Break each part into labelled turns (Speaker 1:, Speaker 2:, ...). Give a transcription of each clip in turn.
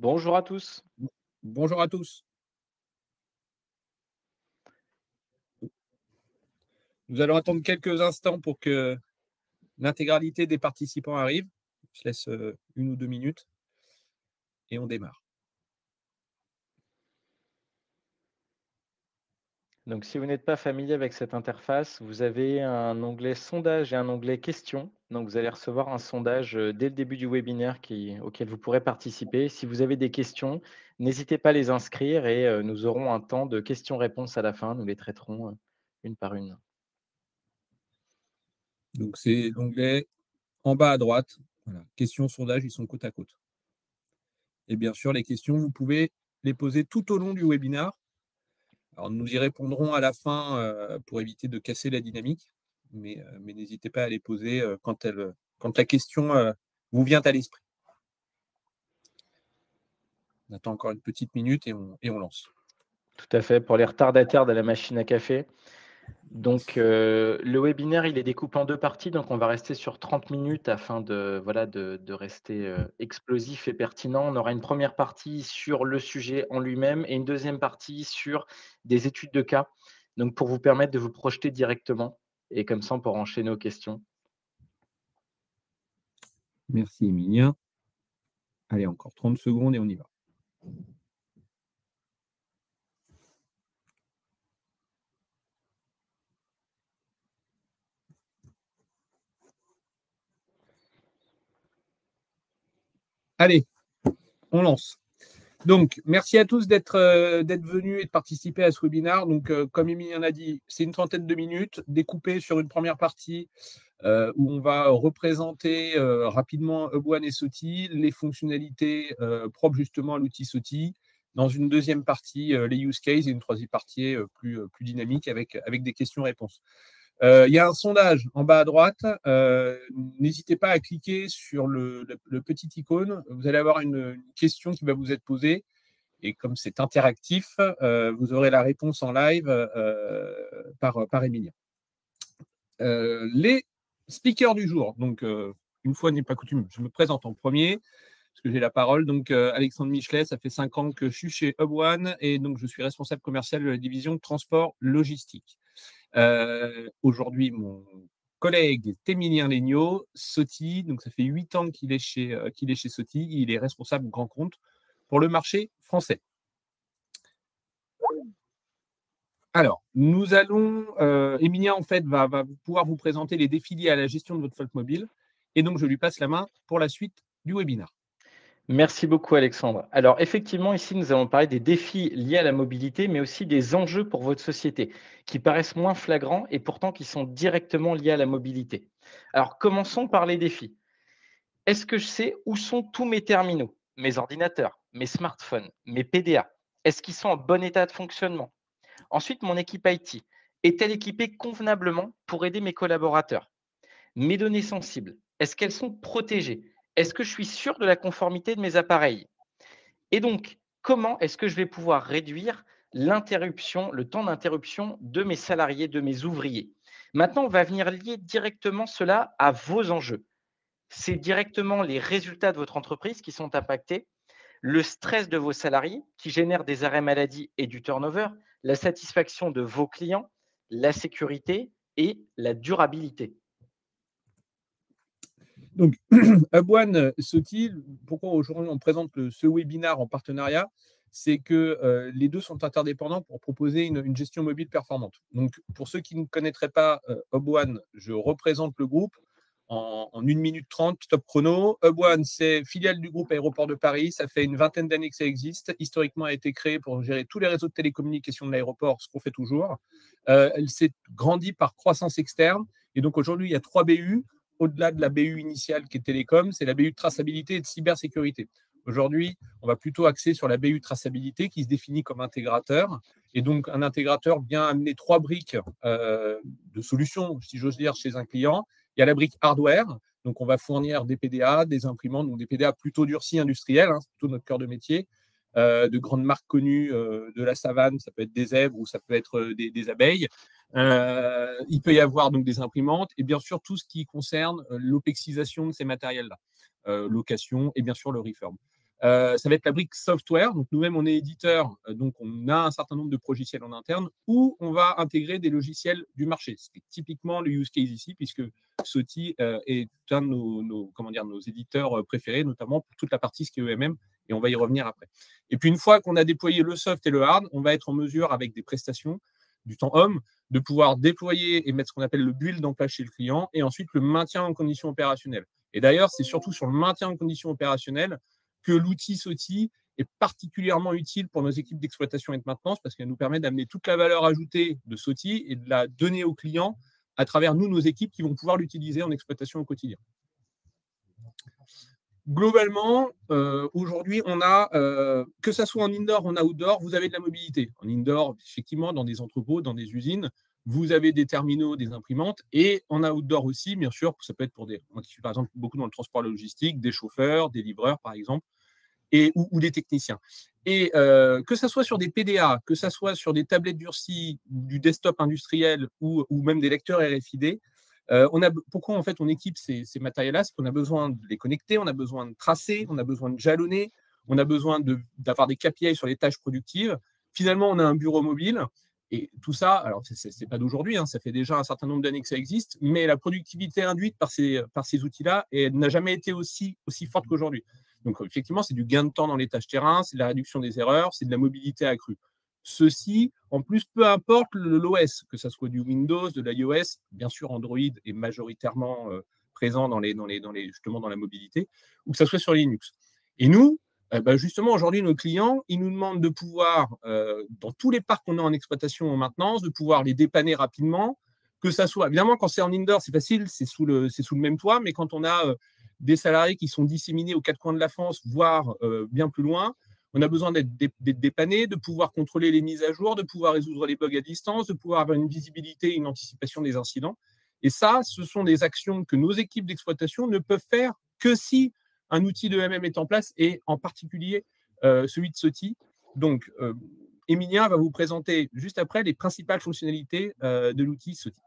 Speaker 1: Bonjour à tous.
Speaker 2: Bonjour à tous. Nous allons attendre quelques instants pour que l'intégralité des participants arrive. Je laisse 1 ou 2 minutes et on démarre.
Speaker 1: Donc, si vous n'êtes pas familier avec cette interface, vous avez un onglet sondage et un onglet questions. Donc, vous allez recevoir un sondage dès le début du webinaire auquel vous pourrez participer. Si vous avez des questions, n'hésitez pas à les inscrire et nous aurons un temps de questions-réponses à la fin. Nous les traiterons une par une.
Speaker 2: Donc c'est l'onglet en bas à droite. Voilà. Questions, sondages, ils sont côte à côte. Et bien sûr, les questions, vous pouvez les poser tout au long du webinaire. Alors, nous y répondrons à la fin pour éviter de casser la dynamique, mais n'hésitez pas à les poser quand la question vous vient à l'esprit. On attend encore une petite minute et on lance.
Speaker 1: Tout à fait, pour les retardataires de la machine à café. Donc, le webinaire, il est découpé en 2 parties, donc on va rester sur 30 minutes afin de rester, explosif et pertinent. On aura une première partie sur le sujet en lui-même et une deuxième partie sur des études de cas, donc pour vous permettre de vous projeter directement et comme ça, on pourra enchaîner aux questions.
Speaker 2: Merci Emilien. Allez, encore 30 secondes et on y va. Allez, on lance. Donc, merci à tous d'être venus et de participer à ce webinaire. Donc, comme Emilien a dit, c'est une trentaine de minutes découpées sur une première partie où on va représenter rapidement Hub1 et SOTI, les fonctionnalités propres justement à l'outil SOTI. Dans une deuxième partie, les use cases et une troisième partie plus dynamique avec des questions-réponses. Il y a un sondage en bas à droite. N'hésitez pas à cliquer sur le petit icône. Vous allez avoir une question qui va vous être posée. Et comme c'est interactif, vous aurez la réponse en live par Emilien. Les speakers du jour. Donc, une fois n'est pas coutume, je me présente en premier parce que j'ai la parole. Donc, Alexandre Michelet, ça fait 5 ans que je suis chez Hub1 et donc je suis responsable commercial de la division transport logistique. Aujourd'hui, mon collègue est Émilien Legnaud, SOTI, donc ça fait 8 ans qu'il est chez SOTI, il est responsable grand compte pour le marché français. Alors, nous allons, Émilien en fait va pouvoir vous présenter les défis liés à la gestion de votre flotte mobile et donc je lui passe la main pour la suite du webinaire.
Speaker 1: Merci beaucoup Alexandre. Alors effectivement, ici, nous allons parler des défis liés à la mobilité, mais aussi des enjeux pour votre société, qui paraissent moins flagrants et pourtant qui sont directement liés à la mobilité. Alors commençons par les défis. Est-ce que je sais où sont tous mes terminaux, mes ordinateurs, mes smartphones, mes PDA? Est-ce qu'ils sont en bon état de fonctionnement? Ensuite, mon équipe IT est-elle équipée convenablement pour aider mes collaborateurs? Mes données sensibles, est-ce qu'elles sont protégées? Est-ce que je suis sûr de la conformité de mes appareils? Et donc, comment est-ce que je vais pouvoir réduire l'interruption, le temps d'interruption de mes salariés, de mes ouvriers? Maintenant, on va venir lier directement cela à vos enjeux. C'est directement les résultats de votre entreprise qui sont impactés, le stress de vos salariés qui génère des arrêts maladie et du turnover, la satisfaction de vos clients, la sécurité et la durabilité.
Speaker 2: Donc, Hub1 SOTI, pourquoi aujourd'hui on présente ce webinaire en partenariat, c'est que les deux sont interdépendants pour proposer une gestion mobile performante. Donc, pour ceux qui ne connaîtraient pas Hub1, je représente le groupe en 1 minute 30, top chrono. Hub1, c'est filiale du groupe Aéroport de Paris. Ça fait une vingtaine d'années que ça existe. Historiquement, a été créé pour gérer tous les réseaux de télécommunications de l'aéroport, ce qu'on fait toujours. Elle s'est grandie par croissance externe. Et donc, aujourd'hui, il y a 3 BU. Au-delà de la BU initiale qui est télécom, c'est la BU de traçabilité et de cybersécurité. Aujourd'hui, on va plutôt axer sur la BU traçabilité qui se définit comme intégrateur. Et donc, un intégrateur vient amener 3 briques de solutions, si j'ose dire, chez un client. Il y a la brique hardware. Donc, on va fournir des PDA, des imprimantes, donc des PDA plutôt durcis industriels, hein, c'est plutôt notre cœur de métier, de grandes marques connues de la savane, ça peut être des zèbres ou ça peut être des abeilles. Il peut y avoir donc des imprimantes et bien sûr tout ce qui concerne l'opexisation de ces matériels-là, location et bien sûr le refurb. Ça va être la brique software. Donc, nous-mêmes, on est éditeur, donc on a un certain nombre de logiciels en interne où on va intégrer des logiciels du marché. C'est typiquement le use case ici, puisque Soti est un de nos éditeurs préférés, notamment pour toute la partie ski EMM, et on va y revenir après. Et puis, une fois qu'on a déployé le soft et le hard, on va être en mesure, avec des prestations, du temps homme, de pouvoir déployer et mettre ce qu'on appelle le build en place chez le client, et ensuite le maintien en conditions opérationnelles. Et d'ailleurs, c'est surtout sur le maintien en conditions opérationnelles que l'outil Soti est particulièrement utile pour nos équipes d'exploitation et de maintenance parce qu'elle nous permet d'amener toute la valeur ajoutée de Soti et de la donner aux clients à travers nous, nos équipes qui vont pouvoir l'utiliser en exploitation au quotidien. Globalement, aujourd'hui, on a, que ça soit en indoor ou en outdoor, vous avez de la mobilité. En indoor, effectivement, dans des entrepôts, dans des usines, vous avez des terminaux, des imprimantes, et en outdoor aussi, bien sûr, ça peut être pour moi qui suis par exemple beaucoup dans le transport logistique, des chauffeurs, des livreurs, par exemple, ou des techniciens. Et que ça soit sur des PDA, que ça soit sur des tablettes durcies, du desktop industriel ou même des lecteurs RFID, pourquoi en fait on équipe ces matériels-là? C'est qu'on a besoin de les connecter, on a besoin de tracer, on a besoin de jalonner, on a besoin d'avoir des KPI sur les tâches productives. Finalement, on a un bureau mobile. Et tout ça, alors c'est pas d'aujourd'hui, hein, ça fait déjà un certain nombre d'années que ça existe, mais la productivité induite par ces outils-là n'a jamais été aussi forte qu'aujourd'hui. Donc effectivement, c'est du gain de temps dans les tâches terrain, c'est de la réduction des erreurs, c'est de la mobilité accrue. Ceci, en plus, peu importe l'OS, que ce soit du Windows, de l'iOS, bien sûr Android est majoritairement présent justement dans la mobilité, ou que ce soit sur Linux. Et nous, justement, aujourd'hui, nos clients, ils nous demandent de pouvoir, dans tous les parcs qu'on a en exploitation en maintenance, de pouvoir les dépanner rapidement, que ça soit, évidemment, quand c'est en indoor, c'est facile, c'est sous le même toit, mais quand on a des salariés qui sont disséminés aux quatre coins de la France, voire bien plus loin, on a besoin d'être dépannés, de pouvoir contrôler les mises à jour, de pouvoir résoudre les bugs à distance, de pouvoir avoir une visibilité, une anticipation des incidents. Et ça, ce sont des actions que nos équipes d'exploitation ne peuvent faire que si un outil de MM est en place, et en particulier celui de Soti. Donc, Emilien va vous présenter juste après les principales fonctionnalités de l'outil Soti.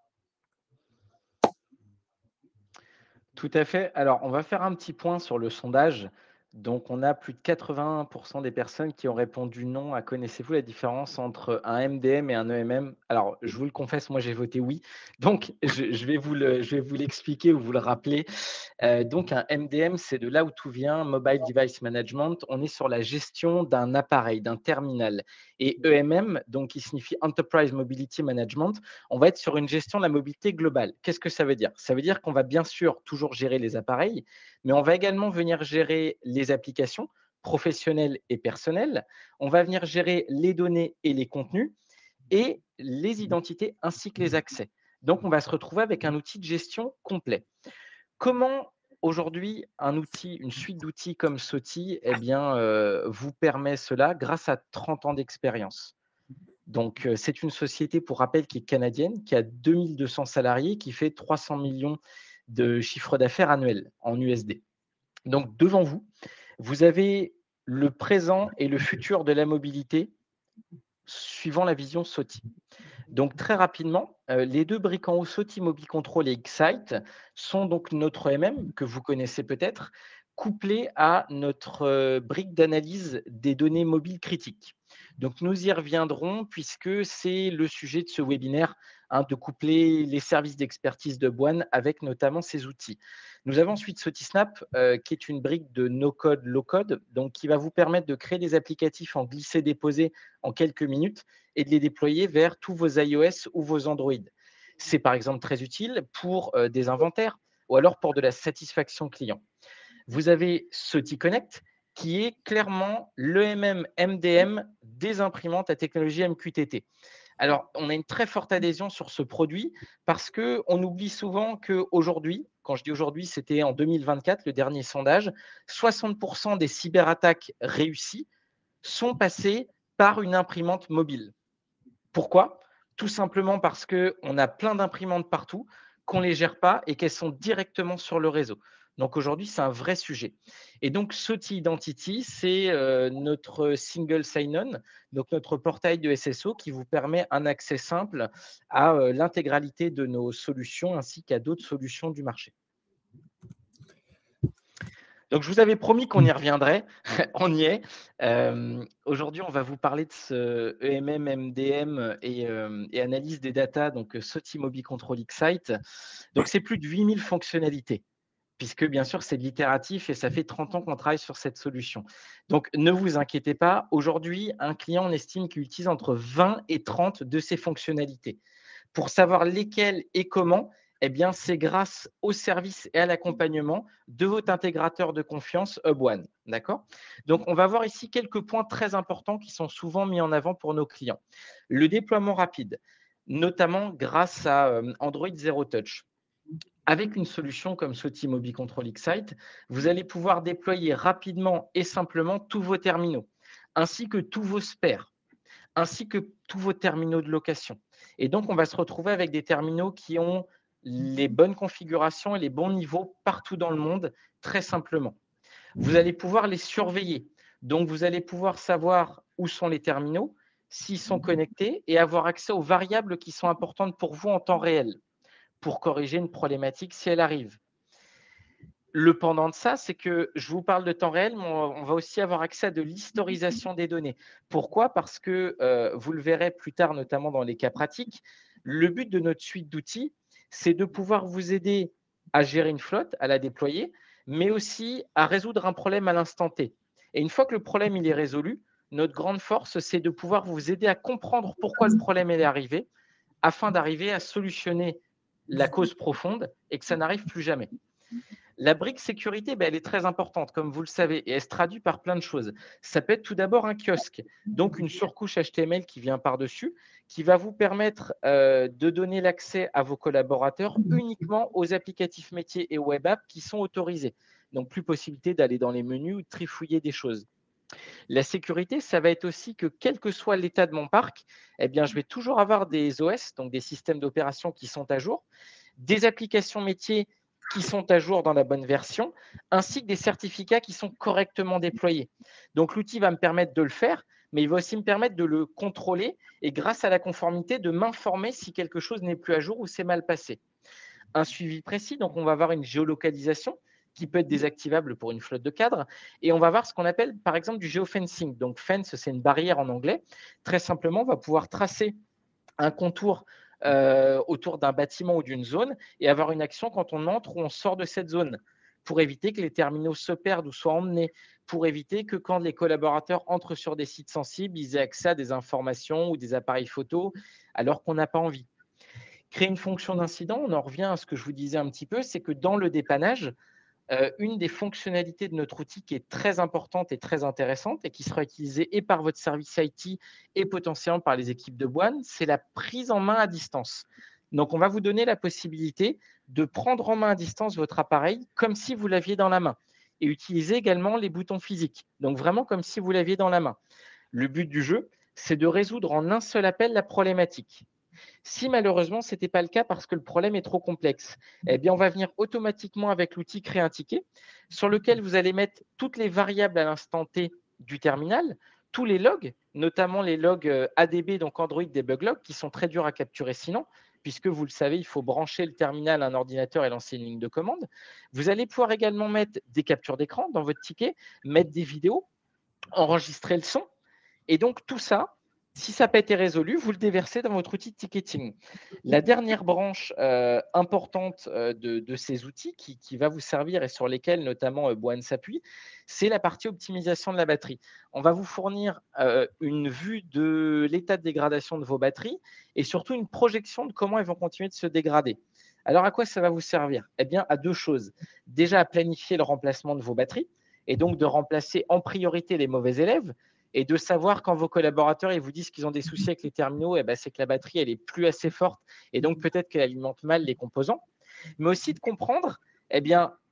Speaker 1: Tout à fait. Alors, on va faire un petit point sur le sondage. Donc, on a plus de 80% des personnes qui ont répondu non à connaissez-vous la différence entre un MDM et un EMM? Alors, je vous le confesse, moi j'ai voté oui. Donc, je vais vous l'expliquer ou vous le rappeler. Donc, un MDM, c'est de là où tout vient, Mobile Device Management. On est sur la gestion d'un appareil, d'un terminal. Et EMM, donc qui signifie Enterprise Mobility Management, on va être sur une gestion de la mobilité globale. Qu'est-ce que ça veut dire? Ça veut dire qu'on va bien sûr toujours gérer les appareils, mais on va également venir gérer les applications professionnelles et personnelles. On va venir gérer les données et les contenus et les identités ainsi que les accès. Donc, on va se retrouver avec un outil de gestion complet. Comment aujourd'hui un outil, une suite d'outils comme Soti vous permet cela grâce à 30 ans d'expérience? Donc, c'est une société, pour rappel, qui est canadienne, qui a 2200 salariés, qui fait 300 millions de chiffre d'affaires annuel en USD. Donc, devant vous, vous avez le présent et le futur de la mobilité suivant la vision Soti. Donc, très rapidement, les 2 briques en haut, Soti Mobile Control et Excite, sont donc notre MM, que vous connaissez peut-être, couplé à notre brique d'analyse des données mobiles critiques. Donc, nous y reviendrons puisque c'est le sujet de ce webinaire, hein, de coupler les services d'expertise de Boine avec notamment ces outils. Nous avons ensuite Sotisnap, qui est une brique de no-code, low-code, donc qui va vous permettre de créer des applicatifs en glisser-déposer en quelques minutes et de les déployer vers tous vos iOS ou vos Android. C'est par exemple très utile pour des inventaires ou alors pour de la satisfaction client. Vous avez Soti Connect, qui est clairement l'EMM MDM des imprimantes à technologie MQTT. Alors, on a une très forte adhésion sur ce produit parce qu'on oublie souvent qu'aujourd'hui, quand je dis aujourd'hui, c'était en 2024, le dernier sondage, 60% des cyberattaques réussies sont passées par une imprimante mobile. Pourquoi? Tout simplement parce qu'on a plein d'imprimantes partout, qu'on ne les gère pas et qu'elles sont directement sur le réseau. Donc aujourd'hui, c'est un vrai sujet. Et donc, Soti Identity, c'est notre single sign-on, donc notre portail de SSO qui vous permet un accès simple à l'intégralité de nos solutions ainsi qu'à d'autres solutions du marché. Donc, je vous avais promis qu'on y reviendrait. On y est. Aujourd'hui, on va vous parler de ce EMM, MDM et analyse des data, donc SOTI Mobile Control X-Site. Donc, c'est plus de 8000 fonctionnalités, puisque bien sûr, c'est de l'itératif et ça fait 30 ans qu'on travaille sur cette solution. Donc, ne vous inquiétez pas. Aujourd'hui, un client, on estime qu'il utilise entre 20 et 30 de ces fonctionnalités. Pour savoir lesquelles et comment, eh bien, c'est grâce au service et à l'accompagnement de votre intégrateur de confiance Hub1. D'accord? Donc, on va voir ici quelques points très importants qui sont souvent mis en avant pour nos clients. Le déploiement rapide, notamment grâce à Android Zero Touch. Avec une solution comme SOTI Mobile Control X-Site, vous allez pouvoir déployer rapidement et simplement tous vos terminaux, ainsi que tous vos spares, ainsi que tous vos terminaux de location. Et donc, on va se retrouver avec des terminaux qui ont les bonnes configurations et les bons niveaux partout dans le monde, très simplement. Vous allez pouvoir les surveiller. Donc, vous allez pouvoir savoir où sont les terminaux, s'ils sont connectés et avoir accès aux variables qui sont importantes pour vous en temps réel pour corriger une problématique si elle arrive. Le pendant de ça, c'est que je vous parle de temps réel, mais on va aussi avoir accès à de l'historisation des données. Pourquoi? Parce que vous le verrez plus tard, notamment dans les cas pratiques, le but de notre suite d'outils, c'est de pouvoir vous aider à gérer une flotte, à la déployer, mais aussi à résoudre un problème à l'instant T. Et une fois que le problème il est résolu, notre grande force, c'est de pouvoir vous aider à comprendre pourquoi le problème est arrivé, afin d'arriver à solutionner la cause profonde et que ça n'arrive plus jamais. La brique sécurité, elle est très importante, comme vous le savez, et elle se traduit par plein de choses. Ça peut être tout d'abord un kiosque, donc une surcouche HTML qui vient par-dessus, qui va vous permettre de donner l'accès à vos collaborateurs uniquement aux applicatifs métiers et web apps qui sont autorisés. Donc, plus possibilité d'aller dans les menus ou de trifouiller des choses. La sécurité, ça va être aussi que quel que soit l'état de mon parc, je vais toujours avoir des OS, donc des systèmes d'opération qui sont à jour, des applications métiers qui sont à jour dans la bonne version, ainsi que des certificats qui sont correctement déployés. Donc l'outil va me permettre de le faire, mais il va aussi me permettre de le contrôler et grâce à la conformité, de m'informer si quelque chose n'est plus à jour ou c'est mal passé. Un suivi précis, donc on va avoir une géolocalisation qui peut être désactivable pour une flotte de cadres. Et on va voir ce qu'on appelle, par exemple, du geofencing. Donc, fence, c'est une barrière en anglais. Très simplement, on va pouvoir tracer un contour autour d'un bâtiment ou d'une zone et avoir une action quand on entre ou on sort de cette zone pour éviter que les terminaux se perdent ou soient emmenés, pour éviter que quand les collaborateurs entrent sur des sites sensibles, ils aient accès à des informations ou des appareils photos alors qu'on n'a pas envie. Créer une fonction d'incident, on en revient à ce que je vous disais un petit peu, c'est que dans le dépannage, une des fonctionnalités de notre outil qui est très importante et très intéressante et qui sera utilisée et par votre service IT et potentiellement par les équipes de Boine, c'est la prise en main à distance. Donc, on va vous donner la possibilité de prendre en main à distance votre appareil comme si vous l'aviez dans la main et utiliser également les boutons physiques. Donc, vraiment comme si vous l'aviez dans la main. Le but du jeu, c'est de résoudre en un seul appel la problématique. Si malheureusement, ce n'était pas le cas parce que le problème est trop complexe, on va venir automatiquement avec l'outil créer un ticket sur lequel vous allez mettre toutes les variables à l'instant T du terminal, tous les logs, notamment les logs ADB, donc Android Debug Log, qui sont très durs à capturer sinon, puisque vous le savez, il faut brancher le terminal à un ordinateur et lancer une ligne de commande. Vous allez pouvoir également mettre des captures d'écran dans votre ticket, mettre des vidéos, enregistrer le son. Et donc, tout ça, si ça n'a pas été résolu, vous le déversez dans votre outil de ticketing. La dernière branche importante de ces outils qui va vous servir et sur lesquels notamment Boine s'appuie, c'est la partie optimisation de la batterie. On va vous fournir une vue de l'état de dégradation de vos batteries et surtout une projection de comment elles vont continuer de se dégrader. Alors, à quoi ça va vous servir? À deux choses. Déjà, à planifier le remplacement de vos batteries et donc de remplacer en priorité les mauvais élèves et de savoir quand vos collaborateurs ils vous disent qu'ils ont des soucis avec les terminaux, c'est que la batterie elle est plus assez forte et donc peut-être qu'elle alimente mal les composants. Mais aussi de comprendre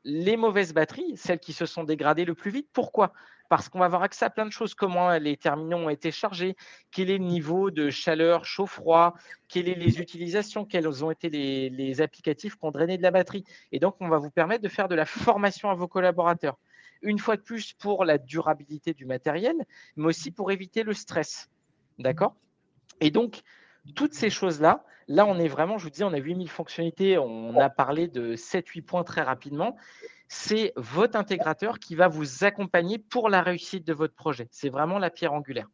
Speaker 1: les mauvaises batteries, celles qui se sont dégradées le plus vite. Pourquoi? Parce qu'on va avoir accès à plein de choses, comment les terminaux ont été chargés, quel est le niveau de chaleur, chaud-froid, quelles sont les utilisations, quels ont été les applicatifs qui ont drainé de la batterie. Et donc, on va vous permettre de faire de la formation à vos collaborateurs. Une fois de plus, pour la durabilité du matériel, mais aussi pour éviter le stress. D'accord? Et donc, Toutes ces choses-là, là, on est vraiment, je vous disais, on a 8000 fonctionnalités, on a parlé de 7-8 points très rapidement. C'est votre intégrateur qui va vous accompagner pour la réussite de votre projet. C'est vraiment la pierre angulaire.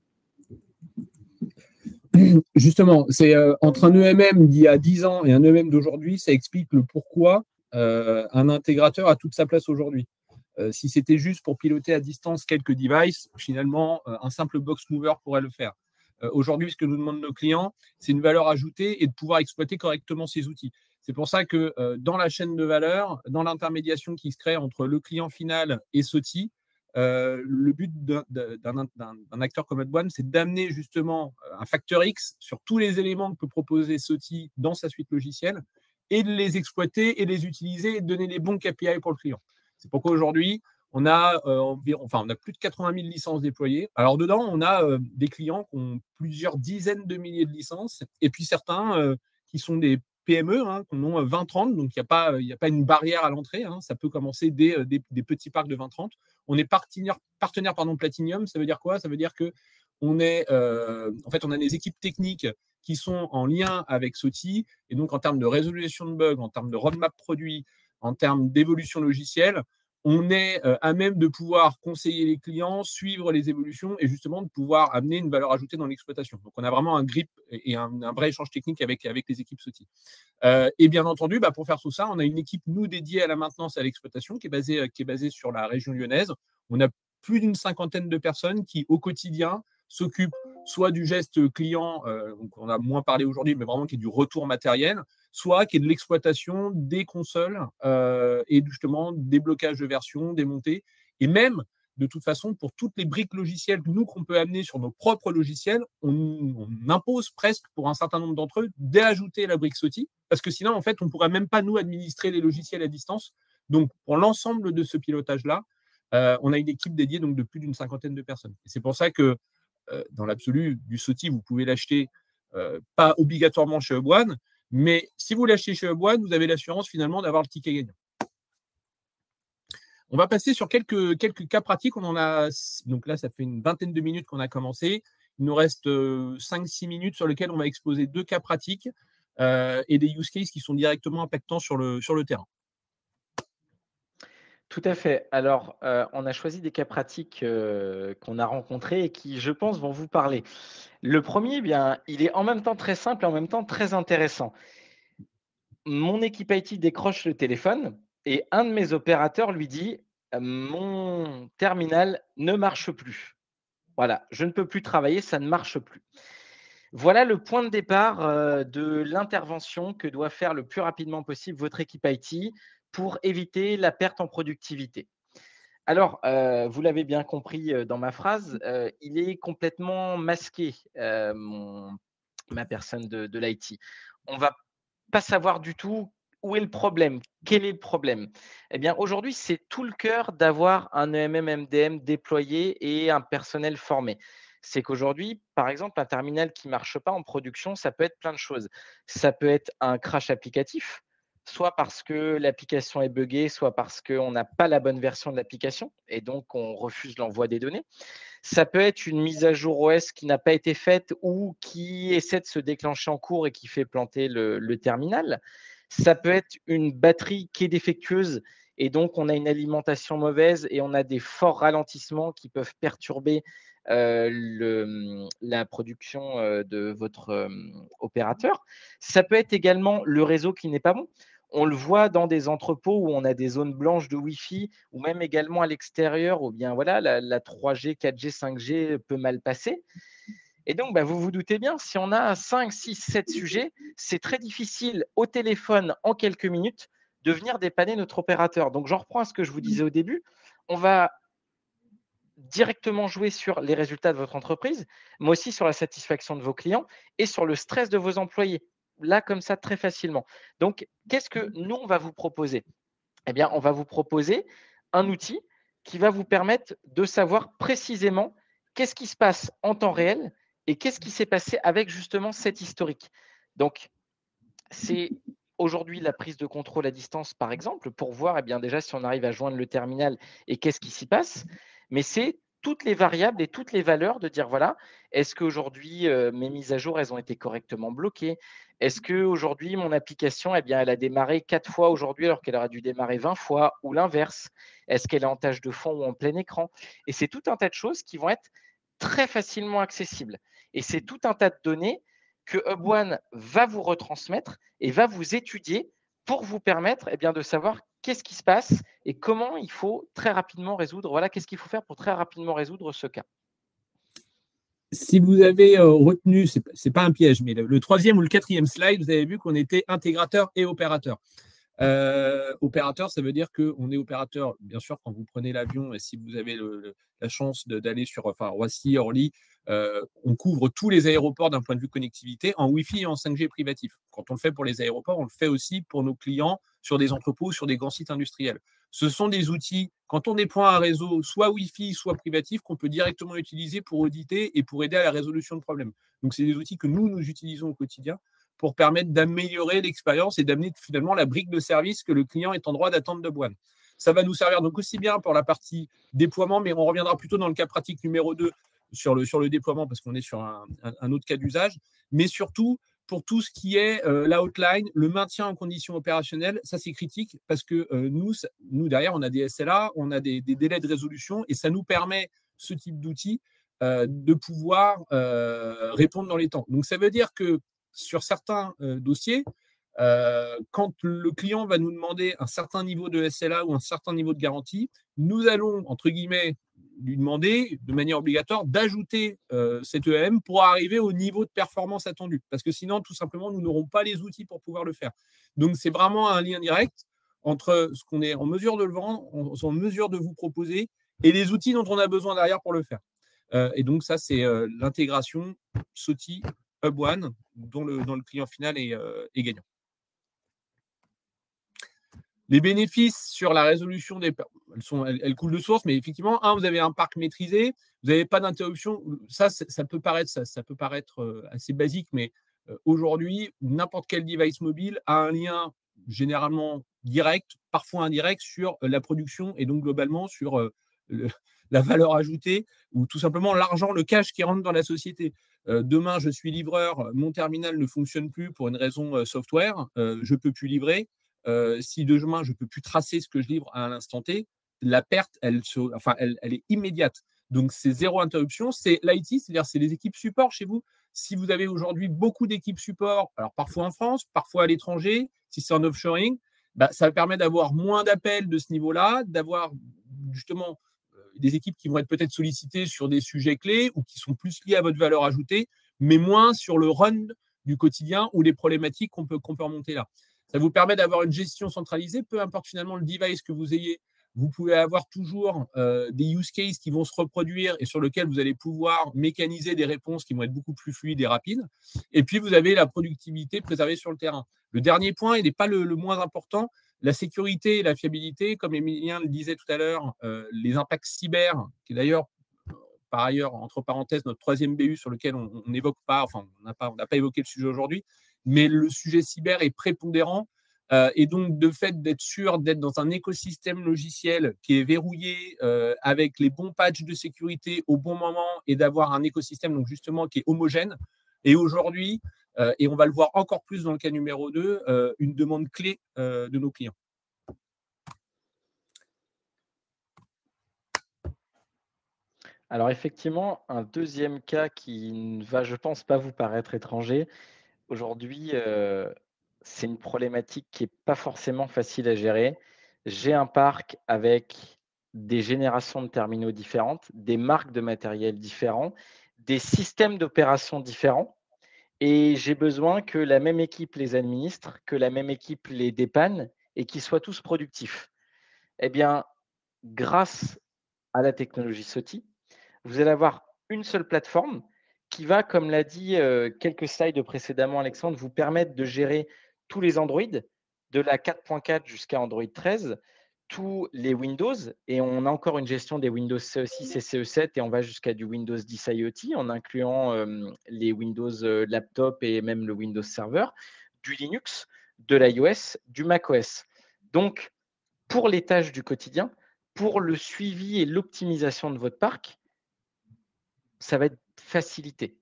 Speaker 2: Justement, c'est entre un EMM d'il y a 10 ans et un EMM d'aujourd'hui, ça explique le pourquoi un intégrateur a toute sa place aujourd'hui. Si c'était juste pour piloter à distance quelques devices, finalement, un simple box mover pourrait le faire. Aujourd'hui, ce que nous demandent nos clients, c'est une valeur ajoutée et de pouvoir exploiter correctement ces outils. C'est pour ça que dans la chaîne de valeur, dans l'intermédiation qui se crée entre le client final et SOTI, le but d'un acteur comme AdOne, c'est d'amener justement un facteur X sur tous les éléments que peut proposer SOTI dans sa suite logicielle et de les exploiter et les utiliser et de donner les bons KPI pour le client. C'est pourquoi aujourd'hui, on a on a plus de 80 000 licences déployées. Alors dedans, on a des clients qui ont plusieurs dizaines de milliers de licences et puis certains qui sont des PME, qui en ont 20-30, donc il n'y a pas une barrière à l'entrée. Ça peut commencer des petits parcs de 20-30. On est partenaire Platinum, ça veut dire quoi? Ça veut dire que on a des équipes techniques qui sont en lien avec SOTI, et donc en termes de résolution de bugs, en termes de roadmap produit, en termes d'évolution logicielle, on est à même de pouvoir conseiller les clients, suivre les évolutions et justement de pouvoir amener une valeur ajoutée dans l'exploitation. Donc, on a vraiment un grip et un vrai échange technique avec les équipes SOTI. Et bien entendu, pour faire tout ça, on a une équipe, nous, dédiée à la maintenance et à l'exploitation qui est basée sur la région lyonnaise. On a plus d'une 50aine de personnes qui, au quotidien, s'occupent soit du geste client, donc on a moins parlé aujourd'hui, mais vraiment qui est du retour matériel, soit qui est de l'exploitation des consoles et justement des blocages de version, des montées, et même de toute façon pour toutes les briques logicielles qu'on peut amener sur nos propres logiciels, on impose presque pour un certain nombre d'entre eux d'ajouter la brique SOTI, parce que sinon en fait on ne pourrait même pas nous administrer les logiciels à distance. Donc pour l'ensemble de ce pilotage-là, on a une équipe dédiée donc de plus d'une 50aine de personnes. Et c'est pour ça que dans l'absolu, du SOTI, vous pouvez l'acheter pas obligatoirement chez AdOne, mais si vous l'achetez chez AdOne, vous avez l'assurance finalement d'avoir le ticket gagnant. On va passer sur quelques cas pratiques. Donc là, ça fait une vingtaine de minutes qu'on a commencé. Il nous reste 5-6 minutes sur lesquelles on va exposer 2 cas pratiques et des use cases qui sont directement impactants sur le terrain.
Speaker 1: Tout à fait. Alors, on a choisi des cas pratiques qu'on a rencontrés et qui, je pense, vont vous parler. Le premier, bien, il est en même temps très simple et en même temps très intéressant. Mon équipe IT décroche le téléphone et un de mes opérateurs lui dit: «Mon terminal ne marche plus. Voilà, je ne peux plus travailler, ça ne marche plus». Voilà le point de départ, de l'intervention que doit faire le plus rapidement possible votre équipe IT pour éviter la perte en productivité. Alors, vous l'avez bien compris, dans ma phrase, il est complètement masqué, ma personne de l'IT. On va pas savoir du tout où est le problème, quel est le problème. Eh bien, aujourd'hui, c'est tout le cœur d'avoir un EMM/MDM déployé et un personnel formé. C'est qu'aujourd'hui, par exemple, un terminal qui ne marche pas en production, ça peut être plein de choses. Ça peut être un crash applicatif, soit parce que l'application est buggée, soit parce qu'on n'a pas la bonne version de l'application et donc on refuse l'envoi des données. Ça peut être une mise à jour OS qui n'a pas été faite ou qui essaie de se déclencher en cours et qui fait planter le terminal. Ça peut être une batterie qui est défectueuse et donc on a une alimentation mauvaise et on a des forts ralentissements qui peuvent perturber la production de votre opérateur. Ça peut être également le réseau qui n'est pas bon. On le voit dans des entrepôts où on a des zones blanches de Wi-Fi ou même également à l'extérieur où bien voilà, la 3G, 4G, 5G peut mal passer. Et donc, vous vous doutez bien, si on a 5, 6, 7 sujets, c'est très difficile au téléphone en quelques minutes de venir dépanner notre opérateur. Donc, j'en reprends à ce que je vous disais au début. On va directement jouer sur les résultats de votre entreprise, mais aussi sur la satisfaction de vos clients et sur le stress de vos employés. Là, comme ça, très facilement. Donc, qu'est-ce que nous, on va vous proposer? Eh bien, on va vous proposer un outil qui va vous permettre de savoir précisément qu'est-ce qui se passe en temps réel et qu'est-ce qui s'est passé avec justement cet historique. Donc, c'est aujourd'hui la prise de contrôle à distance, par exemple, pour voir déjà si on arrive à joindre le terminal et qu'est-ce qui s'y passe. Mais c'est toutes les variables et toutes les valeurs, de dire, voilà, est-ce qu'aujourd'hui, mes mises à jour, elles ont été correctement bloquées? Est-ce qu'aujourd'hui, mon application, eh bien, elle a démarré 4 fois aujourd'hui alors qu'elle aurait dû démarrer 20 fois, ou l'inverse? Est-ce qu'elle est en tâche de fond ou en plein écran? Et c'est tout un tas de choses qui vont être très facilement accessibles. Et c'est tout un tas de données que HubOne va vous retransmettre et va vous étudier pour vous permettre, eh bien, de savoir qu'est-ce qui se passe et comment il faut très rapidement résoudre. Voilà, qu'est-ce qu'il faut faire pour très rapidement résoudre ce cas.
Speaker 2: Si vous avez retenu, ce n'est pas un piège, mais le troisième ou le quatrième slide, vous avez vu qu'on était intégrateur et opérateur. Opérateur, ça veut dire qu'on est opérateur, bien sûr, quand vous prenez l'avion et si vous avez la chance d'aller sur Roissy, Orly, on couvre tous les aéroports d'un point de vue connectivité en Wi-Fi et en 5G privatif. Quand on le fait pour les aéroports, on le fait aussi pour nos clients sur des entrepôts, sur des grands sites industriels. Ce sont des outils, quand on déploie un réseau, soit Wi-Fi, soit privatif, qu'on peut directement utiliser pour auditer et pour aider à la résolution de problèmes. Donc, c'est des outils que nous utilisons au quotidien pour permettre d'améliorer l'expérience et d'amener finalement la brique de service que le client est en droit d'attendre de HubOne. Ça va nous servir donc aussi bien pour la partie déploiement, mais on reviendra plutôt dans le cas pratique numéro 2 sur le déploiement parce qu'on est sur un autre cas d'usage, mais surtout pour tout ce qui est la hotline, le maintien en conditions opérationnelles, ça c'est critique parce que nous derrière, on a des SLA, on a des délais de résolution et ça nous permet, ce type d'outils, de pouvoir répondre dans les temps. Donc ça veut dire que sur certains dossiers, quand le client va nous demander un certain niveau de SLA ou un certain niveau de garantie, nous allons, entre guillemets, lui demander de manière obligatoire d'ajouter cet EAM pour arriver au niveau de performance attendu. Parce que sinon, tout simplement, nous n'aurons pas les outils pour pouvoir le faire. Donc, c'est vraiment un lien direct entre ce qu'on est en mesure de le vendre, en mesure de vous proposer, et les outils dont on a besoin derrière pour le faire. Et donc, ça, c'est l'intégration SOTI HubOne, dont le client final est gagnant. Les bénéfices sur la résolution elles coulent de source, mais effectivement, vous avez un parc maîtrisé, vous n'avez pas d'interruption. Ça peut paraître assez basique, mais aujourd'hui, n'importe quel device mobile a un lien généralement direct, parfois indirect, sur la production et donc globalement sur la valeur ajoutée ou tout simplement l'argent, le cash qui rentre dans la société. Demain, je suis livreur, mon terminal ne fonctionne plus pour une raison software, je ne peux plus livrer. Si demain, je ne peux plus tracer ce que je livre à l'instant T, la perte, elle est immédiate. Donc, c'est zéro interruption. C'est l'IT, c'est-à-dire c'est les équipes support chez vous. Si vous avez aujourd'hui beaucoup d'équipes support, alors parfois en France, parfois à l'étranger, si c'est en offshoring, ça permet d'avoir moins d'appels de ce niveau-là, d'avoir justement des équipes qui vont être peut-être sollicitées sur des sujets clés ou qui sont plus liés à votre valeur ajoutée, mais moins sur le run du quotidien ou les problématiques qu'on peut remonter là. Ça vous permet d'avoir une gestion centralisée, peu importe finalement le device que vous ayez. Vous pouvez avoir toujours des use cases qui vont se reproduire et sur lesquels vous allez pouvoir mécaniser des réponses qui vont être beaucoup plus fluides et rapides. Et puis, vous avez la productivité préservée sur le terrain. Le dernier point, il n'est pas le moins important, la sécurité et la fiabilité. Comme Emilien le disait tout à l'heure, les impacts cyber, qui est d'ailleurs, par ailleurs, entre parenthèses, notre troisième BU sur lequel on n'évoque pas, enfin, on n'a pas évoqué le sujet aujourd'hui, mais le sujet cyber est prépondérant. Et donc, de fait d'être sûr d'être dans un écosystème logiciel qui est verrouillé avec les bons patchs de sécurité au bon moment et d'avoir un écosystème donc justement qui est homogène. Et aujourd'hui, et on va le voir encore plus dans le cas numéro 2, une demande clé de nos clients.
Speaker 1: Alors effectivement, un deuxième cas qui ne va, je pense, pas vous paraître étranger. Aujourd'hui, c'est une problématique qui est pas forcément facile à gérer. J'ai un parc avec des générations de terminaux différentes, des marques de matériel différents, des systèmes d'opération différents et j'ai besoin que la même équipe les administre, que la même équipe les dépanne et qu'ils soient tous productifs. Eh bien, grâce à la technologie SOTI, vous allez avoir une seule plateforme qui va, comme l'a dit quelques slides précédemment Alexandre, vous permettre de gérer tous les Android, de la 4.4 jusqu'à Android 13, tous les Windows, et on a encore une gestion des Windows CE6 et CE7, et on va jusqu'à du Windows 10 IoT, en incluant les Windows Laptop et même le Windows Server, du Linux, de l'iOS, du macOS. Donc, pour les tâches du quotidien, pour le suivi et l'optimisation de votre parc, ça va être facilité,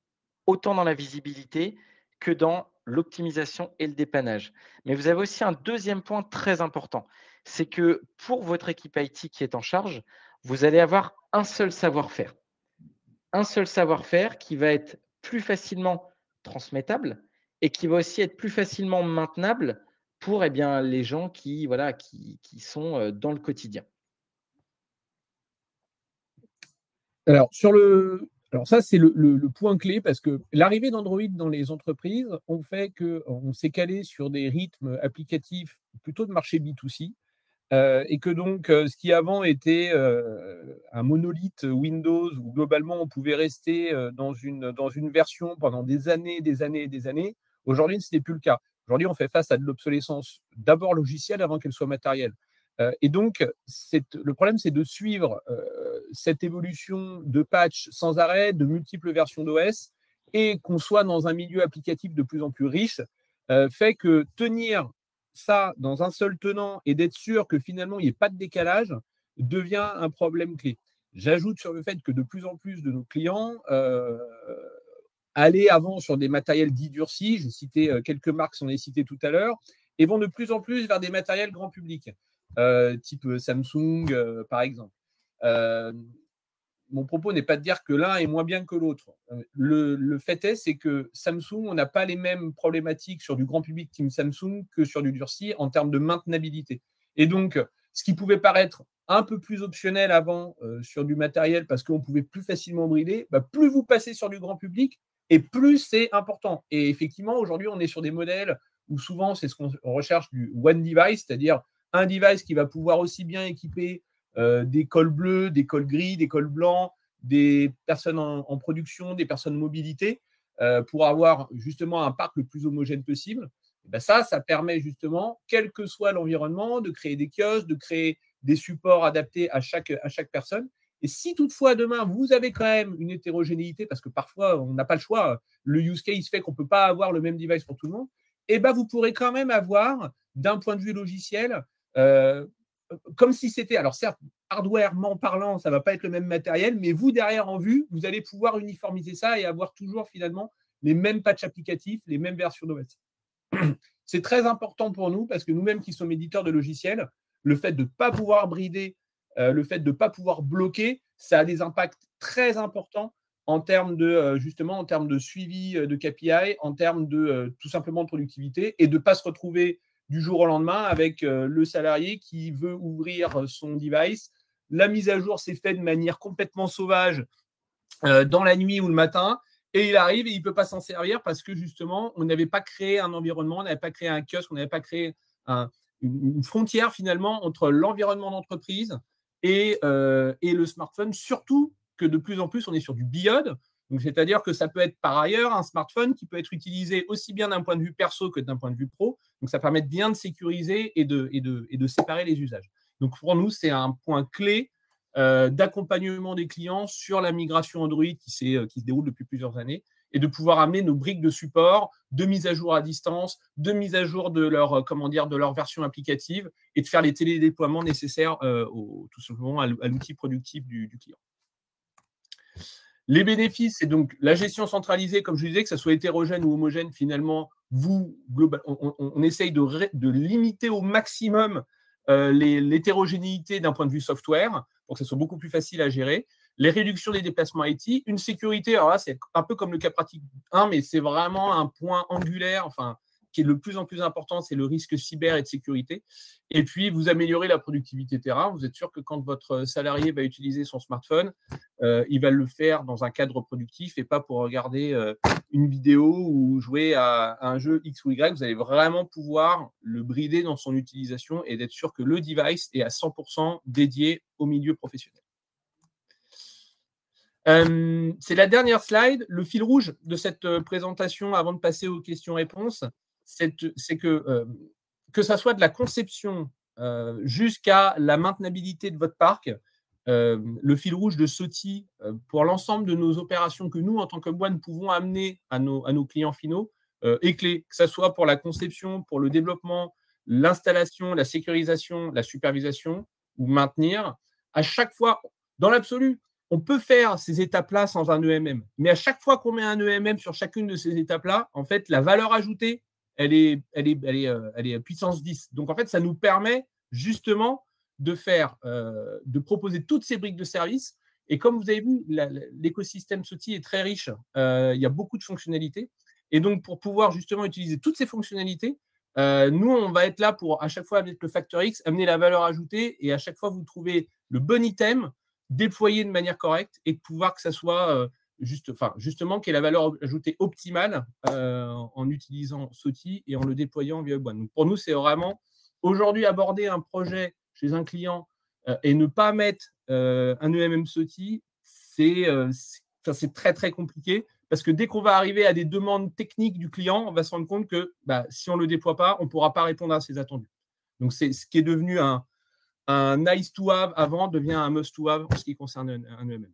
Speaker 1: autant dans la visibilité que dans l'optimisation et le dépannage. Mais vous avez aussi un deuxième point très important, c'est que pour votre équipe IT qui est en charge, vous allez avoir un seul savoir-faire. Un seul savoir-faire qui va être plus facilement transmettable et qui va aussi être plus facilement maintenable pour, eh bien, les gens qui, voilà, qui sont, dans le quotidien.
Speaker 2: Alors ça, c'est le point clé parce que l'arrivée d'Android dans les entreprises ont fait qu'on s'est calé sur des rythmes applicatifs plutôt de marché B2C. Et que donc, ce qui avant était un monolithe Windows où globalement on pouvait rester dans une version pendant des années, des années et des années, aujourd'hui ce n'est plus le cas. Aujourd'hui, on fait face à de l'obsolescence d'abord logicielle avant qu'elle soit matérielle. Et donc, le problème, c'est de suivre cette évolution de patch sans arrêt, de multiples versions d'OS, et qu'on soit dans un milieu applicatif de plus en plus riche, fait que tenir ça dans un seul tenant et d'être sûr que finalement il n'y ait pas de décalage devient un problème clé. J'ajoute sur le fait que de plus en plus de nos clients allaient avant sur des matériels dits durcis, j'ai cité quelques marques, on les cité tout à l'heure, et vont de plus en plus vers des matériels grand public, type Samsung par exemple. Mon propos n'est pas de dire que l'un est moins bien que l'autre. Le fait est, c'est que Samsung, on n'a pas les mêmes problématiques sur du grand public Team Samsung que sur du durci en termes de maintenabilité. Et donc, ce qui pouvait paraître un peu plus optionnel avant sur du matériel parce qu'on pouvait plus facilement brider, plus vous passez sur du grand public et plus c'est important. Et effectivement, aujourd'hui, on est sur des modèles où souvent, c'est ce qu'on recherche du one device, c'est-à-dire un device qui va pouvoir aussi bien équiper des cols bleus, des cols gris, des cols blancs, des personnes en production, des personnes mobilité, pour avoir justement un parc le plus homogène possible. Et ben ça permet justement, quel que soit l'environnement, de créer des kiosques, de créer des supports adaptés à chaque personne. Et si toutefois demain, vous avez quand même une hétérogénéité, parce que parfois, on n'a pas le choix, le use case fait qu'on ne peut pas avoir le même device pour tout le monde, et ben vous pourrez quand même avoir, d'un point de vue logiciel, comme si c'était, alors certes, hardwarement parlant, ça ne va pas être le même matériel, mais vous, derrière en vue, vous allez pouvoir uniformiser ça et avoir toujours finalement les mêmes patchs applicatifs, les mêmes versions d'OS. C'est très important pour nous parce que nous-mêmes qui sommes éditeurs de logiciels, le fait de ne pas pouvoir brider, le fait de ne pas pouvoir bloquer, ça a des impacts très importants en termes de, justement, en termes de suivi de KPI, en termes de tout simplement de productivité et de ne pas se retrouver du jour au lendemain avec le salarié qui veut ouvrir son device. La mise à jour s'est faite de manière complètement sauvage dans la nuit ou le matin et il arrive et il ne peut pas s'en servir parce que justement, on n'avait pas créé un environnement, on n'avait pas créé un kiosque, on n'avait pas créé une frontière finalement entre l'environnement d'entreprise et le smartphone, surtout que de plus en plus, on est sur du BIOD. Donc, c'est-à-dire que ça peut être par ailleurs un smartphone qui peut être utilisé aussi bien d'un point de vue perso que d'un point de vue pro. Donc, ça permet bien de sécuriser et de séparer les usages. Donc, pour nous, c'est un point clé d'accompagnement des clients sur la migration Android qui se déroule depuis plusieurs années et de pouvoir amener nos briques de support, de mise à jour à distance, de mise à jour de leur version applicative et de faire les télédéploiements nécessaires tout simplement à l'outil productif du client. Les bénéfices, c'est donc la gestion centralisée, comme je disais, que ça soit hétérogène ou homogène, finalement, on essaye de limiter au maximum l'hétérogénéité d'un point de vue software pour que ça soit beaucoup plus facile à gérer. Les réductions des déplacements IT, une sécurité, alors là, c'est un peu comme le cas pratique 1, mais c'est vraiment un point angulaire, enfin, qui est de plus en plus important, c'est le risque cyber et de sécurité. Et puis, vous améliorez la productivité terrain. Vous êtes sûr que quand votre salarié va utiliser son smartphone, il va le faire dans un cadre productif et pas pour regarder une vidéo ou jouer à un jeu X ou Y. Vous allez vraiment pouvoir le brider dans son utilisation et d'être sûr que le device est à 100% dédié au milieu professionnel. C'est la dernière slide. Le fil rouge de cette présentation, avant de passer aux questions-réponses, c'est que ça soit de la conception jusqu'à la maintenabilité de votre parc, le fil rouge de SOTI pour l'ensemble de nos opérations que nous, en tant que boîte, pouvons amener à nos clients finaux est clé, que ce soit pour la conception, pour le développement, l'installation, la sécurisation, la supervision ou maintenir. À chaque fois, dans l'absolu, on peut faire ces étapes-là sans un EMM. Mais à chaque fois qu'on met un EMM sur chacune de ces étapes-là, en fait, la valeur ajoutée, elle est puissance 10. Donc, en fait, ça nous permet justement de proposer toutes ces briques de service. Et comme vous avez vu, l'écosystème SOTI est très riche. Il y a beaucoup de fonctionnalités. Et donc, pour pouvoir justement utiliser toutes ces fonctionnalités, nous, on va être là pour, à chaque fois, avec le facteur X, amener la valeur ajoutée et à chaque fois, vous trouvez le bon item déployé de manière correcte et de pouvoir que ça soit justement qu'il y ait la valeur ajoutée optimale en utilisant SOTI et en le déployant via One. Donc, pour nous, c'est vraiment aujourd'hui aborder un projet chez un client et ne pas mettre un EMM SOTI, c'est très, très compliqué. Parce que dès qu'on va arriver à des demandes techniques du client, on va se rendre compte que si on ne le déploie pas, on ne pourra pas répondre à ses attendus. Donc, c'est ce qui est devenu un nice to have avant devient un must to have en ce qui concerne un EMM.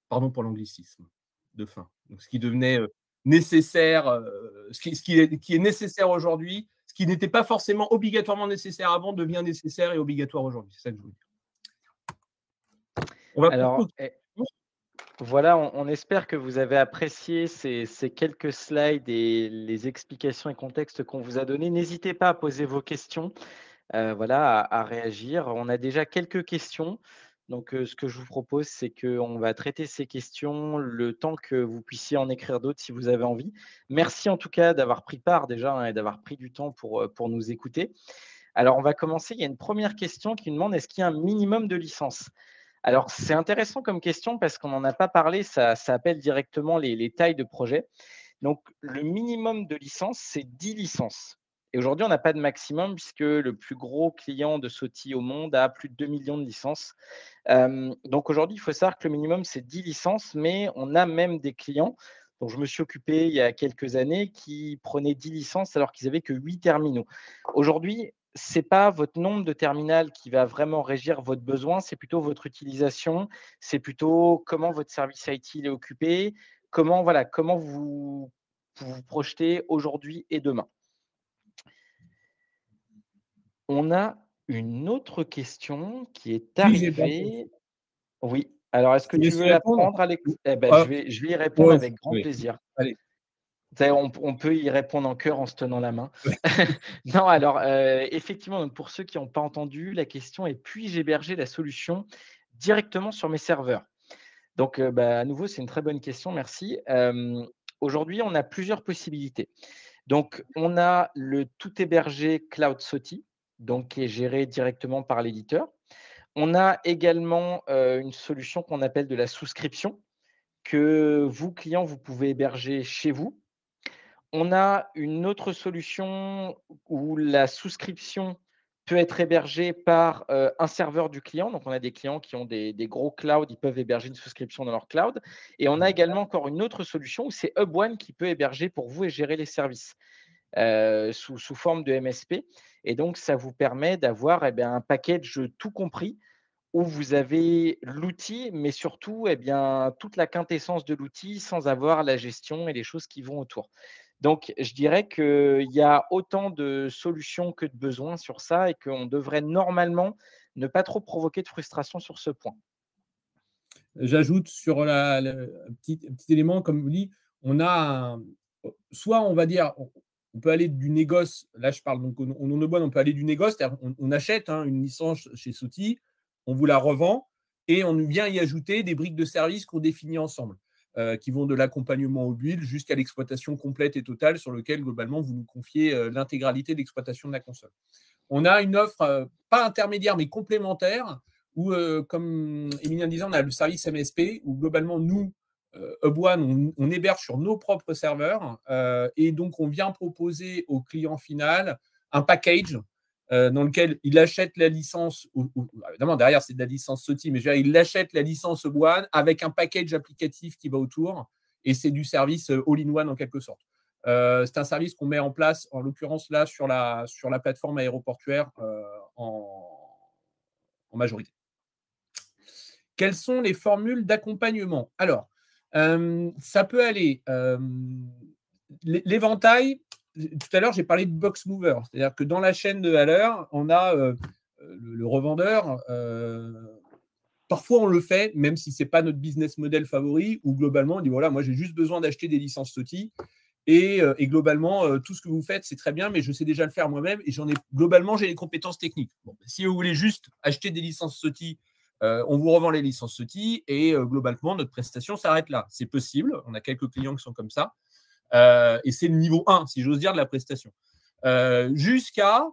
Speaker 2: Pardon pour l'anglicisme de fin. Donc, ce qui devenait nécessaire, ce qui est nécessaire aujourd'hui, ce qui n'était pas forcément obligatoirement nécessaire avant devient nécessaire et obligatoire aujourd'hui. C'est ça que je veux dire. On va
Speaker 1: Alors, voilà, on espère que vous avez apprécié ces quelques slides et les explications et contextes qu'on vous a donnés. N'hésitez pas à poser vos questions, voilà, à réagir. On a déjà quelques questions. Donc, ce que je vous propose, c'est qu'on va traiter ces questions le temps que vous puissiez en écrire d'autres si vous avez envie. Merci en tout cas d'avoir pris part déjà et d'avoir pris du temps pour nous écouter. Alors, on va commencer. Il y a une première question qui demande, est-ce qu'il y a un minimum de licences? Alors, c'est intéressant comme question parce qu'on n'en a pas parlé, ça appelle directement les tailles de projet. Donc, le minimum de licences, c'est 10 licences. Et aujourd'hui, on n'a pas de maximum puisque le plus gros client de SOTI au monde a plus de 2 millions de licences. Donc, aujourd'hui, il faut savoir que le minimum, c'est 10 licences, mais on a même des clients dont je me suis occupé il y a quelques années qui prenaient 10 licences alors qu'ils n'avaient que 8 terminaux. Aujourd'hui, ce n'est pas votre nombre de terminals qui va vraiment régir votre besoin, c'est plutôt votre utilisation, c'est plutôt comment votre service IT est occupé, comment vous vous projetez aujourd'hui et demain. On a une autre question qui est arrivée. Oui, alors est-ce que tu veux la prendre, Alex? Eh ben, je vais y répondre avec grand plaisir.
Speaker 2: Allez.
Speaker 1: On peut y répondre en chœur en se tenant la main. Non, alors effectivement, donc pour ceux qui n'ont pas entendu, la question est: puis-je héberger la solution directement sur mes serveurs? Donc, à nouveau, c'est une très bonne question, merci. Aujourd'hui, on a plusieurs possibilités. Donc, on a le tout hébergé Cloud SOTI, donc qui est géré directement par l'éditeur. On a également une solution qu'on appelle de la souscription, que vous, clients, vous pouvez héberger chez vous. On a une autre solution où la souscription peut être hébergée par un serveur du client. Donc, on a des clients qui ont des gros clouds, ils peuvent héberger une souscription dans leur cloud. Et on a également encore une autre solution où c'est HubOne qui peut héberger pour vous et gérer les services sous forme de MSP. Et donc, ça vous permet d'avoir un package tout compris où vous avez l'outil, mais surtout toute la quintessence de l'outil sans avoir la gestion et les choses qui vont autour. Donc, je dirais qu'il y a autant de solutions que de besoins sur ça et qu'on devrait normalement ne pas trop provoquer de frustration sur ce point.
Speaker 2: J'ajoute sur un petit élément, comme vous dites, on a soit on va dire, on peut aller du négoce, là je parle donc au nom de Bonne, on peut aller du négoce, c'est-à-dire on achète une licence chez SOTI, on vous la revend et on vient y ajouter des briques de service qu'on définit ensemble, qui vont de l'accompagnement au build jusqu'à l'exploitation complète et totale sur lequel globalement vous nous confiez l'intégralité de l'exploitation de la console. On a une offre, pas intermédiaire mais complémentaire, où, comme Emilien disait, on a le service MSP, où globalement, nous, HubOne, on héberge sur nos propres serveurs, et donc on vient proposer au client final un package dans lequel il achète la licence, évidemment derrière c'est de la licence SOTI, mais il achète la licence HubOne avec un package applicatif qui va autour, et c'est du service all-in-one en quelque sorte. C'est un service qu'on met en place, en l'occurrence là, sur la plateforme aéroportuaire en majorité. Quelles sont les formules d'accompagnement? Alors, ça peut aller l'éventail. Tout à l'heure, j'ai parlé de box mover, c'est-à-dire que dans la chaîne de valeur, on a le revendeur parfois, on le fait, même si ce n'est pas notre business model favori, où globalement, on dit voilà, moi, j'ai juste besoin d'acheter des licences SOTI. Et globalement, tout ce que vous faites, c'est très bien, mais je sais déjà le faire moi-même et globalement, j'ai les compétences techniques. Bon, si vous voulez juste acheter des licences SOTI, on vous revend les licences SOTI et globalement, notre prestation s'arrête là. C'est possible. On a quelques clients qui sont comme ça. Et c'est le niveau 1, si j'ose dire, de la prestation. Jusqu'à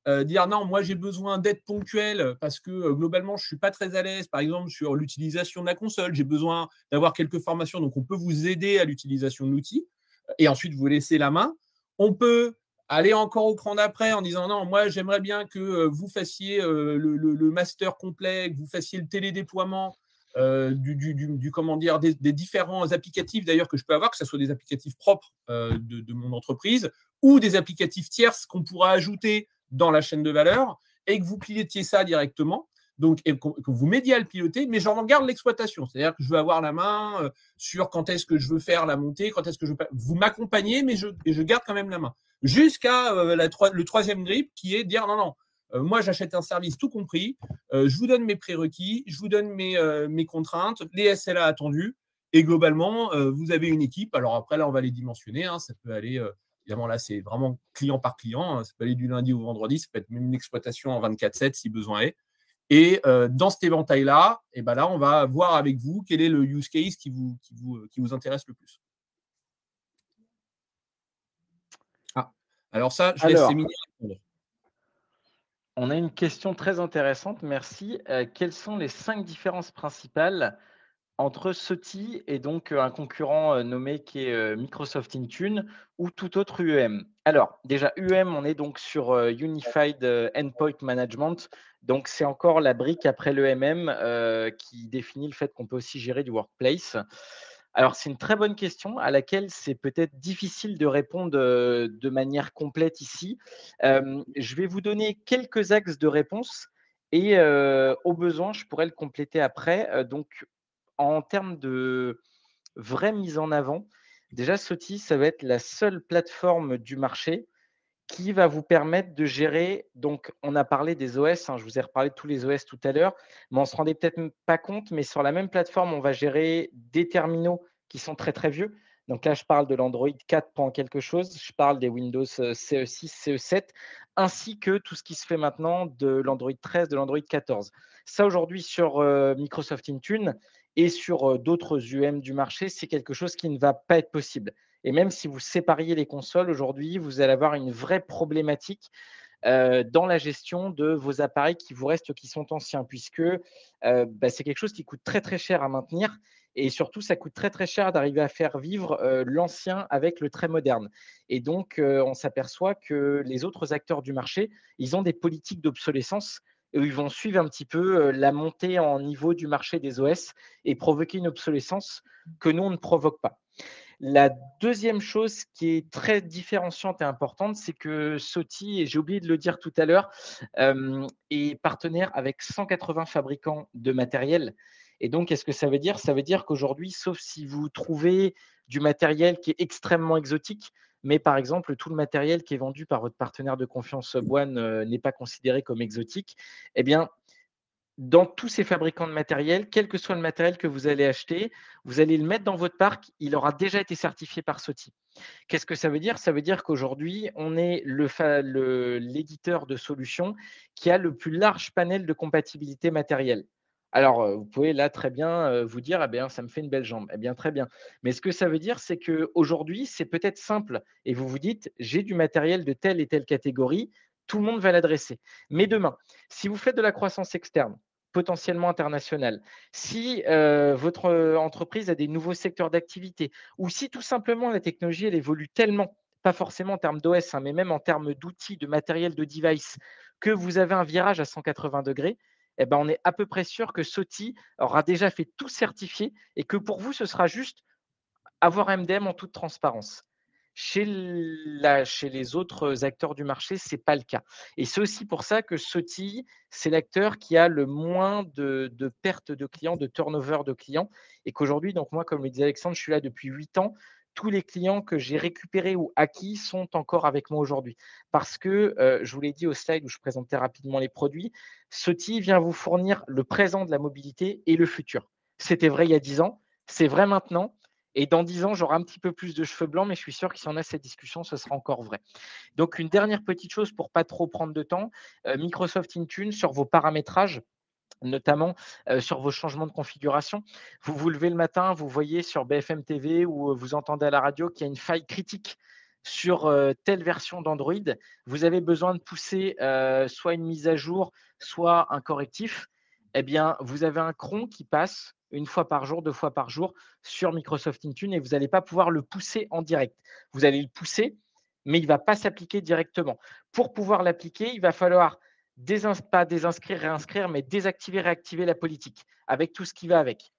Speaker 2: dire non, moi j'ai besoin d'aide ponctuelle parce que globalement je ne suis pas très à l'aise, par exemple sur l'utilisation de la console, j'ai besoin d'avoir quelques formations, donc on peut vous aider à l'utilisation de l'outil et ensuite vous laisser la main. On peut aller encore au cran d'après en disant non, moi j'aimerais bien que vous fassiez le master complet, que vous fassiez le télédéploiement comment dire, des différents applicatifs d'ailleurs que je peux avoir, que ce soit des applicatifs propres de mon entreprise ou des applicatifs tierces qu'on pourra ajouter dans la chaîne de valeur et que vous pilotiez ça directement. Donc, et que vous m'aidiez à le piloter, mais j'en garde l'exploitation. C'est-à-dire que je veux avoir la main sur quand est-ce que je veux faire la montée, quand est-ce que je veux... Vous m'accompagnez, mais je garde quand même la main. Jusqu'à le troisième grip qui est de dire non, non, moi j'achète un service tout compris, je vous donne mes prérequis, je vous donne mes contraintes, les SLA attendus, et globalement, vous avez une équipe. Alors après, là, on va les dimensionner. Hein, ça peut aller... évidemment, là, c'est vraiment client par client. Hein, ça peut aller du lundi au vendredi. Ça peut être même une exploitation en 24/7 si besoin est. Et dans cet éventail-là, et ben là, on va voir avec vous quel est le use case qui vous intéresse le plus. Ah, alors ça, je laisse Émilie répondre.
Speaker 1: On a une question très intéressante, merci. Quelles sont les 5 différences principales entre SOTI et donc un concurrent nommé qui est Microsoft Intune ou tout autre UEM? Alors, déjà, UEM, on est donc sur Unified Endpoint Management. Donc, c'est encore la brique après l'EMM qui définit le fait qu'on peut aussi gérer du workplace. Alors, c'est une très bonne question à laquelle c'est peut-être difficile de répondre de manière complète ici. Je vais vous donner quelques axes de réponse et au besoin, je pourrais le compléter après. Donc, en termes de vraie mise en avant, déjà, SOTI, ça va être la seule plateforme du marché qui va vous permettre de gérer. Donc, on a parlé des OS, hein, je vous ai reparlé de tous les OS tout à l'heure, mais on ne se rendait peut-être pas compte, mais sur la même plateforme, on va gérer des terminaux qui sont très, très vieux. Donc là, je parle de l'Android 4 pour quelque chose, je parle des Windows CE6, CE7, ainsi que tout ce qui se fait maintenant de l'Android 13, de l'Android 14. Ça, aujourd'hui, sur Microsoft Intune et sur d'autres UM du marché, c'est quelque chose qui ne va pas être possible. Et même si vous sépariez les consoles, aujourd'hui, vous allez avoir une vraie problématique dans la gestion de vos appareils qui vous restent, qui sont anciens, puisque c'est quelque chose qui coûte très, très cher à maintenir. Et surtout, ça coûte très, très cher d'arriver à faire vivre l'ancien avec le très moderne. Et donc, on s'aperçoit que les autres acteurs du marché, ils ont des politiques d'obsolescence où ils vont suivre un petit peu la montée en niveau du marché des OS et provoquer une obsolescence que nous, on ne provoque pas. La deuxième chose qui est très différenciante et importante, c'est que SOTI, et j'ai oublié de le dire tout à l'heure, est partenaire avec 180 fabricants de matériel. Et donc, qu'est-ce que ça veut dire? Ça veut dire qu'aujourd'hui, sauf si vous trouvez du matériel qui est extrêmement exotique, mais par exemple, tout le matériel qui est vendu par votre partenaire de confiance One n'est pas considéré comme exotique, eh bien, dans tous ces fabricants de matériel, quel que soit le matériel que vous allez acheter, vous allez le mettre dans votre parc, il aura déjà été certifié par SOTI. Qu'est-ce que ça veut dire? Ça veut dire qu'aujourd'hui, on est l'éditeur de solutions qui a le plus large panel de compatibilité matérielle. Alors, vous pouvez là très bien vous dire, ah bien, ça me fait une belle jambe. Eh bien, très bien. Mais ce que ça veut dire, c'est qu'aujourd'hui, c'est peut-être simple et vous vous dites, j'ai du matériel de telle et telle catégorie, tout le monde va l'adresser. Mais demain, si vous faites de la croissance externe, potentiellement internationale, si votre entreprise a des nouveaux secteurs d'activité, ou si tout simplement la technologie elle évolue tellement, pas forcément en termes d'OS, hein, mais même en termes d'outils, de matériel, de device, que vous avez un virage à 180 degrés, eh ben, on est à peu près sûr que SOTI aura déjà fait tout certifier et que pour vous, ce sera juste avoir MDM en toute transparence. Chez les autres acteurs du marché, ce n'est pas le cas. Et c'est aussi pour ça que SOTI, c'est l'acteur qui a le moins de pertes de clients, de turnover de clients. Et qu'aujourd'hui, donc moi, comme le disait Alexandre, je suis là depuis 8 ans. tous les clients que j'ai récupérés ou acquis sont encore avec moi aujourd'hui. Parce que, je vous l'ai dit au slide où je présentais rapidement les produits, Soti vient vous fournir le présent de la mobilité et le futur. C'était vrai il y a 10 ans, c'est vrai maintenant et dans 10 ans, j'aurai un petit peu plus de cheveux blancs, mais je suis sûr que si on a cette discussion, ce sera encore vrai. Donc une dernière petite chose pour pas trop prendre de temps, Microsoft Intune sur vos paramétrages, notamment sur vos changements de configuration. Vous vous levez le matin, vous voyez sur BFM TV ou vous entendez à la radio qu'il y a une faille critique sur telle version d'Android. Vous avez besoin de pousser soit une mise à jour, soit un correctif. Eh bien, vous avez un cron qui passe une fois par jour, 2 fois par jour sur Microsoft Intune et vous n'allez pas pouvoir le pousser en direct. Vous allez le pousser, mais il ne va pas s'appliquer directement. Pour pouvoir l'appliquer, il va falloir pas désinscrire, réinscrire, mais désactiver, réactiver la politique, avec tout ce qui va avec.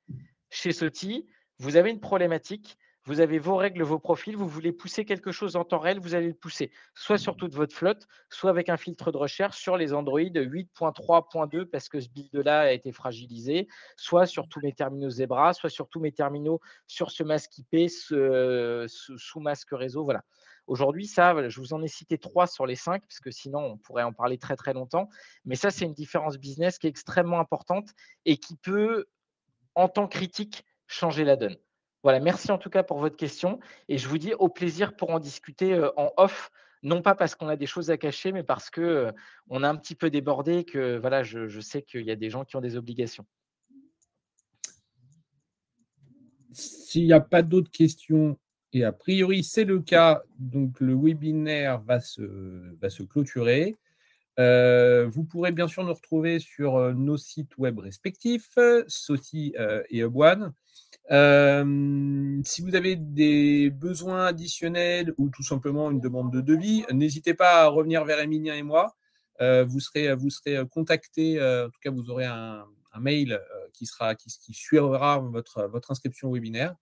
Speaker 1: Chez Soti, vous avez une problématique, vous avez vos règles, vos profils, vous voulez pousser quelque chose en temps réel, vous allez le pousser, soit sur toute votre flotte, soit avec un filtre de recherche sur les Android 8.3.2 parce que ce build-là a été fragilisé, soit sur tous mes terminaux Zebra, soit sur tous mes terminaux sur ce masque IP, sous masque réseau. Voilà. Aujourd'hui, ça, voilà, je vous en ai cité 3 sur les 5, parce que sinon, on pourrait en parler très très longtemps. Mais ça, c'est une différence business qui est extrêmement importante et qui peut, en temps critique, changer la donne. Voilà, merci en tout cas pour votre question et je vous dis au plaisir pour en discuter en off, non pas parce qu'on a des choses à cacher, mais parce que on a un petit peu débordé et que voilà, je sais qu'il y a des gens qui ont des obligations.
Speaker 2: S'il n'y a pas d'autres questions, et a priori c'est le cas, donc le webinaire va se clôturer. Vous pourrez bien sûr nous retrouver sur nos sites web respectifs, Soti et Hubone. Si vous avez des besoins additionnels ou tout simplement une demande de devis, n'hésitez pas à revenir vers Emilien et moi. Vous serez contacté, en tout cas vous aurez un mail qui suivra votre inscription au webinaire.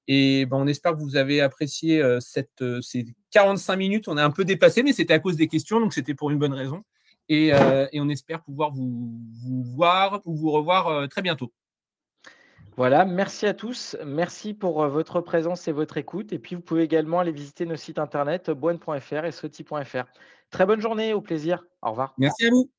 Speaker 2: Et ben, on espère que vous avez apprécié ces 45 minutes. On a un peu dépassé, mais c'était à cause des questions, donc c'était pour une bonne raison. Et on espère pouvoir vous voir ou vous revoir très bientôt.
Speaker 1: Voilà, merci à tous. Merci pour votre présence et votre écoute. Et puis, vous pouvez également aller visiter nos sites internet boine.fr et soti.fr. Très bonne journée, au plaisir. Au revoir.
Speaker 2: Merci à vous.